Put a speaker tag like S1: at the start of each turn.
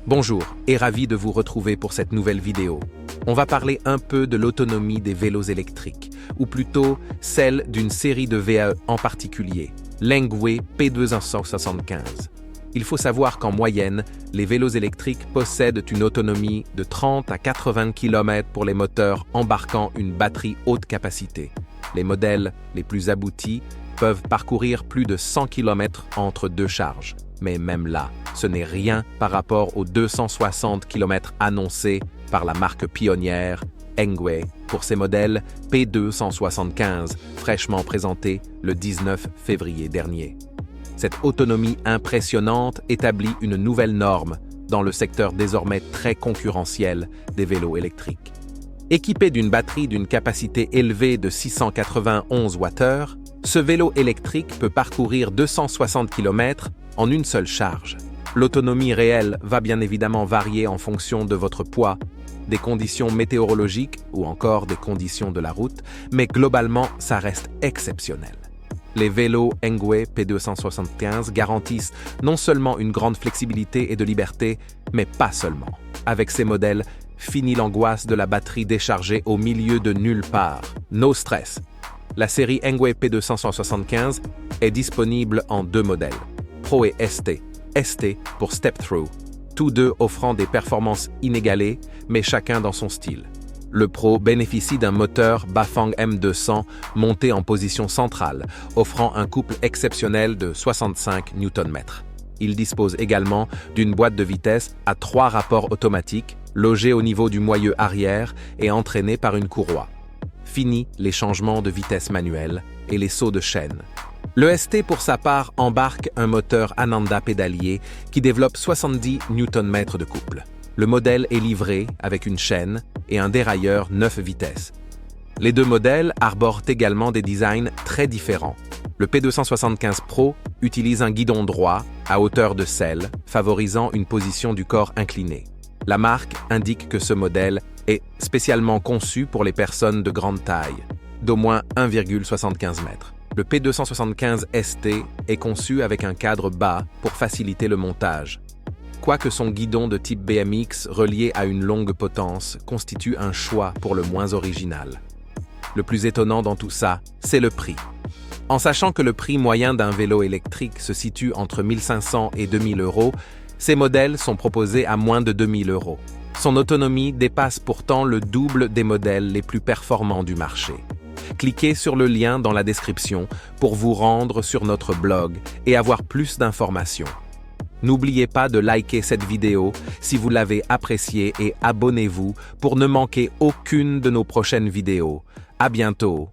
S1: Bonjour et ravi de vous retrouver pour cette nouvelle vidéo. On va parler un peu de l'autonomie des vélos électriques, ou plutôt celle d'une série de VAE en particulier, l'Engwe P275. Il faut savoir qu'en moyenne, les vélos électriques possèdent une autonomie de 30 à 80 km pour les moteurs embarquant une batterie haute capacité. Les modèles les plus aboutis peuvent parcourir plus de 100 km entre deux charges. Mais même là, ce n'est rien par rapport aux 260 km annoncés par la marque pionnière Engwe pour ses modèles P275, fraîchement présentés le 19 février dernier. Cette autonomie impressionnante établit une nouvelle norme dans le secteur désormais très concurrentiel des vélos électriques. Équipé d'une batterie d'une capacité élevée de 691 Wh, ce vélo électrique peut parcourir 260 km en une seule charge. L'autonomie réelle va bien évidemment varier en fonction de votre poids, des conditions météorologiques ou encore des conditions de la route, mais globalement, ça reste exceptionnel. Les vélos Engwe P275 garantissent non seulement une grande flexibilité et de liberté, mais pas seulement. Avec ces modèles, fini l'angoisse de la batterie déchargée au milieu de nulle part. No stress. La série Engwe P275 est disponible en deux modèles, Pro et ST. ST pour Step Through, tous deux offrant des performances inégalées, mais chacun dans son style. Le Pro bénéficie d'un moteur Bafang M200 monté en position centrale, offrant un couple exceptionnel de 65 Nm. Il dispose également d'une boîte de vitesse à 3 rapports automatiques, logée au niveau du moyeu arrière et entraînée par une courroie. Fini les changements de vitesse manuelle et les sauts de chaîne. Le ST, pour sa part, embarque un moteur Ananda pédalier qui développe 70 Nm de couple. Le modèle est livré avec une chaîne et un dérailleur 9 vitesses. Les deux modèles arborent également des designs très différents. Le P275 Pro utilise un guidon droit à hauteur de selle, favorisant une position du corps inclinée. La marque indique que ce modèle est spécialement conçu pour les personnes de grande taille, d'au moins 1,75 m. Le P275 ST est conçu avec un cadre bas pour faciliter le montage. Quoique son guidon de type BMX relié à une longue potence constitue un choix pour le moins original. Le plus étonnant dans tout ça, c'est le prix. En sachant que le prix moyen d'un vélo électrique se situe entre 1 500 et 2 000 euros, ces modèles sont proposés à moins de 2 000 euros. Son autonomie dépasse pourtant le double des modèles les plus performants du marché. Cliquez sur le lien dans la description pour vous rendre sur notre blog et avoir plus d'informations. N'oubliez pas de liker cette vidéo si vous l'avez appréciée et abonnez-vous pour ne manquer aucune de nos prochaines vidéos. À bientôt!